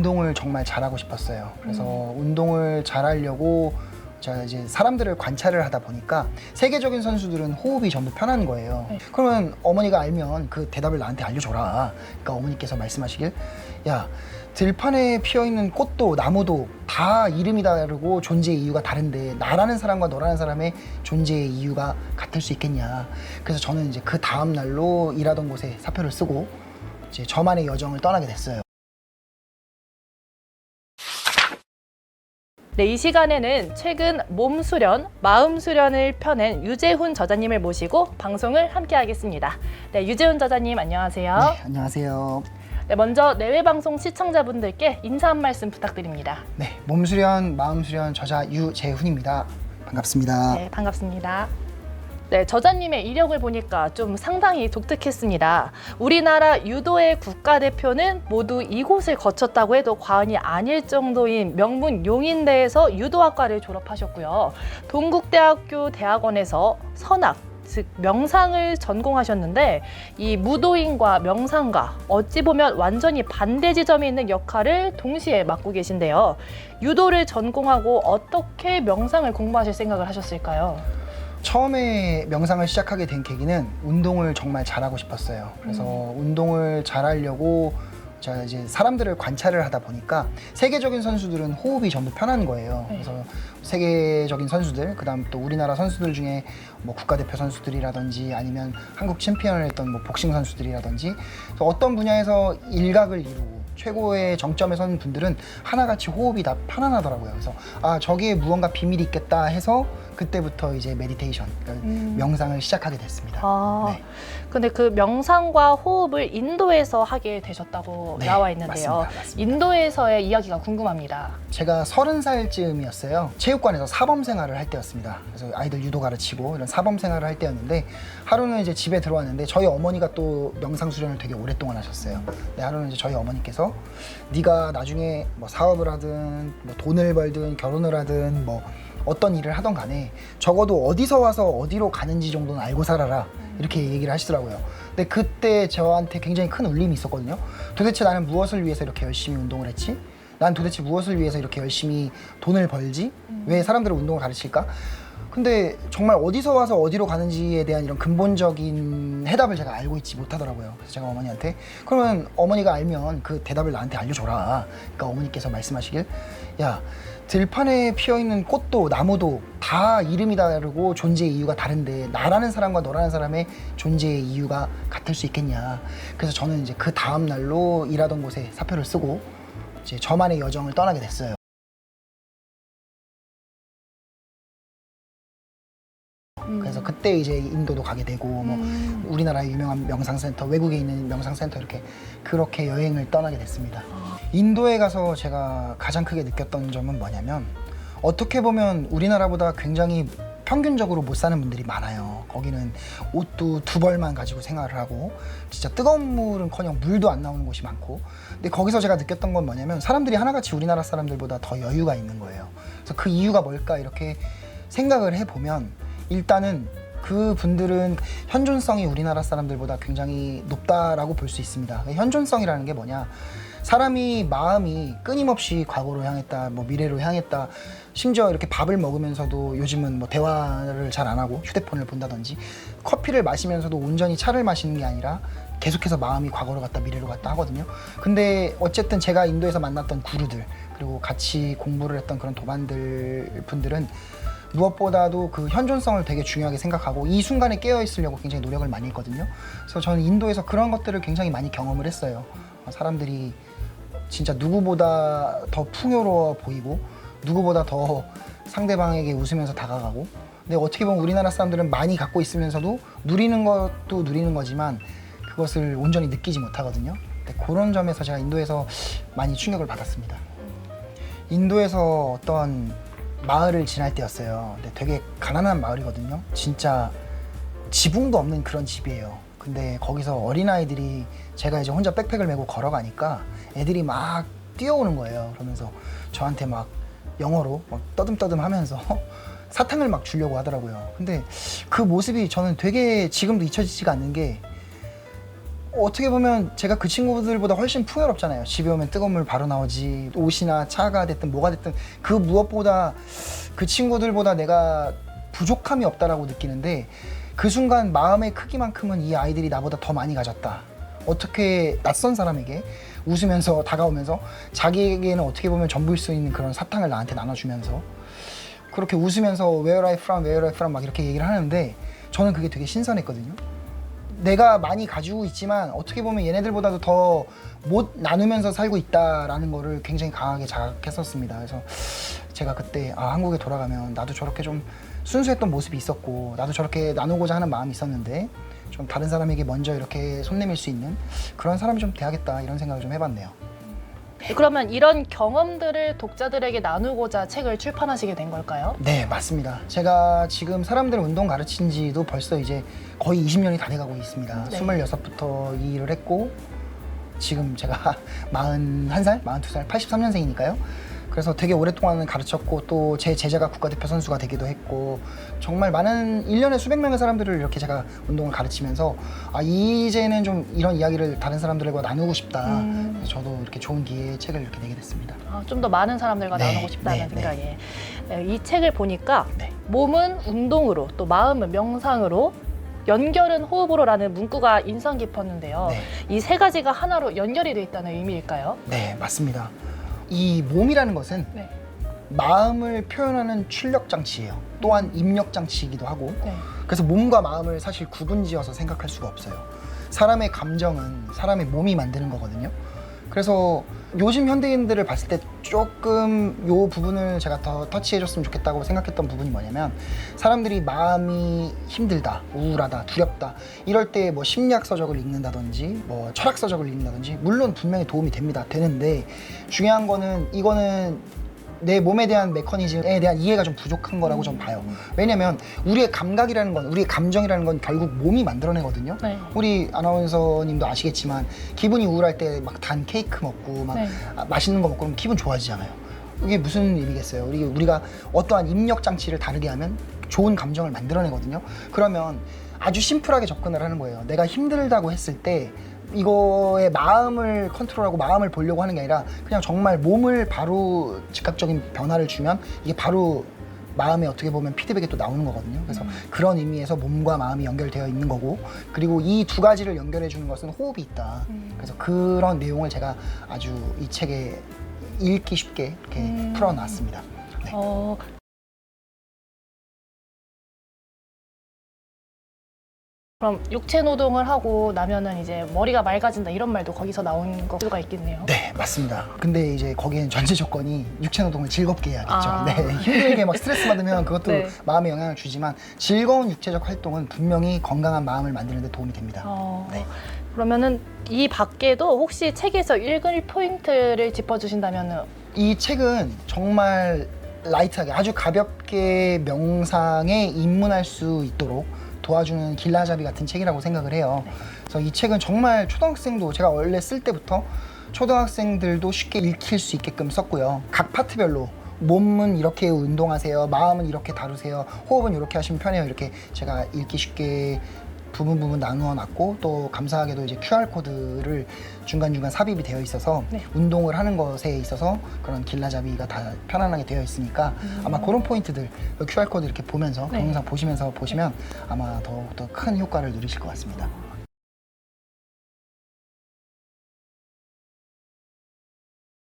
운동을 정말 잘하고 싶었어요. 그래서 운동을 잘하려고 제가 이제 사람들을 관찰을 하다 보니까 세계적인 선수들은 호흡이 전부 편한 거예요. 그러면 어머니가 알면 그 대답을 나한테 알려줘라. 그러니까 어머니께서 말씀하시길, 야, 들판에 피어있는 꽃도 나무도 다 이름이 다르고 존재의 이유가 다른데 나라는 사람과 너라는 사람의 존재의 이유가 같을 수 있겠냐. 그래서 저는 이제 그 다음 날로 일하던 곳에 사표를 쓰고 이제 저만의 여정을 떠나게 됐어요. 네, 이 시간에는 최근 몸 수련, 마음 수련을 펴낸 유재훈 저자님을 모시고 방송을 함께 하겠습니다. 네, 유재훈 저자님 안녕하세요. 네, 안녕하세요. 네, 먼저 내외 방송 시청자분들께 인사 한 말씀 부탁드립니다. 네, 몸 수련, 마음 수련 저자 유재훈입니다. 반갑습니다. 네, 반갑습니다. 네, 저자님의 이력을 보니까 좀 상당히 독특했습니다. 우리나라 유도의 국가대표는 모두 이곳을 거쳤다고 해도 과언이 아닐 정도인 명문 용인대에서 유도학과를 졸업하셨고요. 동국대학교 대학원에서 선악, 즉 명상을 전공하셨는데 이 무도인과 명상가 어찌 보면 완전히 반대 지점이 있는 역할을 동시에 맡고 계신데요. 유도를 전공하고 어떻게 명상을 공부하실 생각을 하셨을까요? 처음에 명상을 시작하게 된 계기는 운동을 정말 잘하고 싶었어요. 그래서 운동을 잘하려고 제가 이제 사람들을 관찰을 하다 보니까 세계적인 선수들은 호흡이 전부 편한 거예요. 그래서 세계적인 선수들, 그다음 또 우리나라 선수들 중에 뭐 국가대표 선수들이라든지 아니면 한국 챔피언을 했던 뭐 복싱 선수들이라든지 어떤 분야에서 일각을 이루고 최고의 정점에 선 분들은 하나같이 호흡이 다 편안하더라고요. 그래서 아, 저기에 무언가 비밀이 있겠다 해서 그때부터 이제 메디테이션, 그러니까 명상을 시작하게 됐습니다. 네. 근데 그 명상과 호흡을 인도에서 하게 되셨다고 네, 나와 있는데요. 맞습니다. 인도에서의 이야기가 궁금합니다. 제가 30살쯤이었어요. 체육관에서 사범 생활을 할 때였습니다. 그래서 아이들 유도 가르치고 이런 사범 생활을 할 때였는데 하루는 이제 집에 들어왔는데 저희 어머니가 또 명상 수련을 되게 오랫동안 하셨어요. 근데 하루는 이제 저희 어머니께서 네가 나중에 뭐 사업을 하든 뭐 돈을 벌든 결혼을 하든 뭐 어떤 일을 하던 간에 적어도 어디서 와서 어디로 가는지 정도는 알고 살아라 이렇게 얘기를 하시더라고요. 근데 그때 저한테 굉장히 큰 울림이 있었거든요. 도대체 나는 무엇을 위해서 이렇게 열심히 운동을 했지? 난 도대체 무엇을 위해서 이렇게 열심히 돈을 벌지? 왜 사람들을 운동을 가르칠까? 근데 정말 어디서 와서 어디로 가는지에 대한 이런 근본적인 해답을 제가 알고 있지 못하더라고요. 그래서 제가 어머니한테 그러면 어머니가 알면 그 대답을 나한테 알려줘라. 그러니까 어머니께서 말씀하시길, 야, 들판에 피어있는 꽃도 나무도 다 이름이 다르고 존재의 이유가 다른데 나라는 사람과 너라는 사람의 존재의 이유가 같을 수 있겠냐. 그래서 저는 이제 그 다음 날로 일하던 곳에 사표를 쓰고 이제 저만의 여정을 떠나게 됐어요. 그래서 그때 이제 인도도 가게 되고 뭐 우리나라의 유명한 명상센터, 외국에 있는 명상센터 이렇게 그렇게 여행을 떠나게 됐습니다. 인도에 가서 제가 가장 크게 느꼈던 점은 뭐냐면 어떻게 보면 우리나라보다 굉장히 평균적으로 못 사는 분들이 많아요. 거기는 옷도 두 벌만 가지고 생활을 하고 진짜 뜨거운 물은커녕 물도 안 나오는 곳이 많고 근데 거기서 제가 느꼈던 건 뭐냐면 사람들이 하나같이 우리나라 사람들보다 더 여유가 있는 거예요. 그래서 그 이유가 뭘까 이렇게 생각을 해보면 일단은 그 분들은 현존성이 우리나라 사람들보다 굉장히 높다라고 볼 수 있습니다. 현존성이라는 게 뭐냐? 사람이 마음이 끊임없이 과거로 향했다, 뭐 미래로 향했다. 심지어 이렇게 밥을 먹으면서도 요즘은 뭐 대화를 잘 안 하고 휴대폰을 본다든지 커피를 마시면서도 온전히 차를 마시는 게 아니라 계속해서 마음이 과거로 갔다 미래로 갔다 하거든요. 근데 어쨌든 제가 인도에서 만났던 구루들 그리고 같이 공부를 했던 그런 도반들 분들은 무엇보다도 그 현존성을 되게 중요하게 생각하고 이 순간에 깨어 있으려고 굉장히 노력을 많이 했거든요. 그래서 저는 인도에서 그런 것들을 굉장히 많이 경험을 했어요. 사람들이 진짜 누구보다 더 풍요로워 보이고 누구보다 더 상대방에게 웃으면서 다가가고 근데 어떻게 보면 우리나라 사람들은 많이 갖고 있으면서도 누리는 것도 누리는 거지만 그것을 온전히 느끼지 못하거든요. 근데 그런 점에서 제가 인도에서 많이 충격을 받았습니다. 인도에서 어떤 마을을 지날 때였어요. 근데 되게 가난한 마을이거든요. 진짜 지붕도 없는 그런 집이에요. 근데 거기서 어린아이들이 제가 이제 혼자 백팩을 메고 걸어가니까 애들이 막 뛰어오는 거예요. 그러면서 저한테 막 영어로 막 떠듬떠듬 하면서 사탕을 막 주려고 하더라고요. 근데 그 모습이 저는 되게 지금도 잊혀지지가 않는 게 어떻게 보면 제가 그 친구들보다 훨씬 풍요롭잖아요. 집에 오면 뜨거운 물 바로 나오지, 옷이나 차가 됐든 뭐가 됐든 그 무엇보다 그 친구들보다 내가 부족함이 없다라고 느끼는데, 그 순간 마음의 크기만큼은 이 아이들이 나보다 더 많이 가졌다. 어떻게 낯선 사람에게 웃으면서 다가오면서 자기에게는 어떻게 보면 전부일 수 있는 그런 사탕을 나한테 나눠주면서 그렇게 웃으면서 Where I from, Where I from 막 이렇게 얘기를 하는데, 저는 그게 되게 신선했거든요. 내가 많이 가지고 있지만 어떻게 보면 얘네들보다도 더 못 나누면서 살고 있다라는 거를 굉장히 강하게 자각했었습니다. 그래서 제가 그때 한국에 돌아가면 나도 저렇게 좀 순수했던 모습이 있었고, 나도 저렇게 나누고자 하는 마음이 있었는데 좀 다른 사람에게 먼저 이렇게 손 내밀 수 있는 그런 사람이 좀 돼야겠다, 이런 생각을 좀 해봤네요. 그러면 이런 경험들을 독자들에게 나누고자 책을 출판하시게 된 걸까요? 네, 맞습니다. 제가 지금 사람들 운동 가르친 지도 벌써 이제 거의 20년이 다 돼가고 있습니다. 네. 26부터 이 일을 했고, 지금 제가 41살, 42살, 83년생이니까요. 그래서 되게 오랫동안 가르쳤고, 또 제 제자가 국가대표 선수가 되기도 했고, 정말 많은 1년에 수백 명의 사람들을 이렇게 제가 운동을 가르치면서 이제는 좀 이런 이야기를 다른 사람들과 나누고 싶다. 그래서 저도 이렇게 좋은 기회에 책을 이렇게 내게 됐습니다. 좀 더 많은 사람들과 네, 나누고 싶다는 네, 생각에 이 책을 보니까 네. 몸은 운동으로, 또 마음은 명상으로, 연결은 호흡으로라는 문구가 인상 깊었는데요. 네. 이 세 가지가 하나로 연결이 돼 있다는 의미일까요? 네, 맞습니다. 이 몸이라는 것은 네. 마음을 표현하는 출력 장치예요. 또한 입력 장치이기도 하고, 네. 그래서 몸과 마음을 사실 구분지어서 생각할 수가 없어요. 사람의 감정은 사람의 몸이 만드는 거거든요. 그래서 요즘 현대인들을 봤을 때 조금 요 부분을 제가 더 터치해줬으면 좋겠다고 생각했던 부분이 뭐냐면, 사람들이 마음이 힘들다, 우울하다, 두렵다 이럴 때 뭐 심리학 서적을 읽는다든지 뭐 철학 서적을 읽는다든지 물론 분명히 도움이 됩니다. 되는데 중요한 거는 이거는 내 몸에 대한 메커니즘에 대한 이해가 좀 부족한 거라고 좀 봐요. 왜냐면 우리의 감각이라는 건, 우리의 감정이라는 건 결국 몸이 만들어내거든요. 네. 우리 아나운서님도 아시겠지만 기분이 우울할 때 막 단 케이크 먹고 막 네. 맛있는 거 먹고 그러면 기분 좋아지잖아요. 이게 무슨 의미겠어요? 우리가 어떠한 입력 장치를 다르게 하면 좋은 감정을 만들어내거든요. 그러면 아주 심플하게 접근을 하는 거예요. 내가 힘들다고 했을 때 이거에 마음을 컨트롤하고 마음을 보려고 하는 게 아니라 그냥 정말 몸을 바로 즉각적인 변화를 주면 이게 바로 마음에 어떻게 보면 피드백이 또 나오는 거거든요. 그래서 그런 의미에서 몸과 마음이 연결되어 있는 거고, 그리고 이 두 가지를 연결해 주는 것은 호흡이 있다. 그래서 그런 내용을 제가 아주 이 책에 읽기 쉽게 이렇게 풀어놨습니다. 네. 그럼 육체 노동을 하고 나면은 이제 머리가 맑아진다, 이런 말도 거기서 나온 거가 있겠네요. 네, 맞습니다. 근데 이제 거기에는 전제 조건이 육체 노동을 즐겁게 해야겠죠. 네, 네. 힘들게 막 스트레스 받으면 그것도 네. 마음에 영향을 주지만 즐거운 육체적 활동은 분명히 건강한 마음을 만드는 데 도움이 됩니다. 네. 그러면은 이 밖에도 혹시 책에서 읽을 포인트를 짚어주신다면은? 이 책은 정말 라이트하게 아주 가볍게 명상에 입문할 수 있도록 도와주는 길라잡이 같은 책이라고 생각을 해요. 그래서 이 책은 정말 초등학생도, 제가 원래 쓸 때부터 초등학생들도 쉽게 읽힐 수 있게끔 썼고요. 각 파트별로 몸은 이렇게 운동하세요, 마음은 이렇게 다루세요, 호흡은 이렇게 하시면 편해요, 이렇게 제가 읽기 쉽게 부분 나누어 놨고, 또 감사하게도 이제 QR코드를 중간중간 삽입이 되어 있어서 네. 운동을 하는 것에 있어서 그런 길라잡이가 다 편안하게 되어 있으니까 아마 그런 포인트들 QR코드 이렇게 보면서 네. 동영상 보시면서 보시면 아마 더욱더 큰 효과를 누리실 것 같습니다.